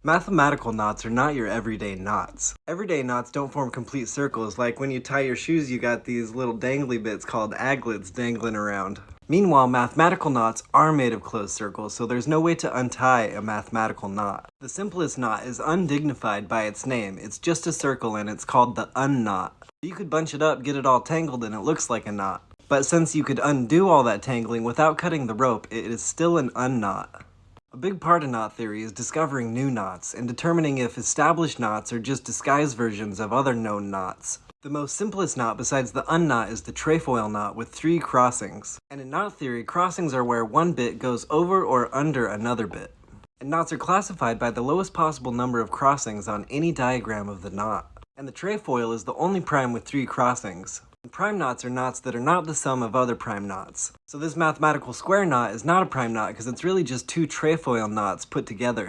Mathematical knots are not your everyday knots. Everyday knots don't form complete circles, like when you tie your shoes you got these little dangly bits called aglets dangling around. Meanwhile, mathematical knots are made of closed circles, so there's no way to untie a mathematical knot. The simplest knot is undignified by its name. It's just a circle and it's called the unknot. You could bunch it up, get it all tangled, and it looks like a knot. But since you could undo all that tangling without cutting the rope, it is still an unknot. A big part of knot theory is discovering new knots and determining if established knots are just disguised versions of other known knots. The most simplest knot besides the unknot is the trefoil knot with 3 crossings. And in knot theory, crossings are where one bit goes over or under another bit. And knots are classified by the lowest possible number of crossings on any diagram of the knot. And the trefoil is the only prime with 3 crossings. And prime knots are knots that are not the sum of other prime knots. So this mathematical square knot is not a prime knot because it's really just 2 trefoil knots put together.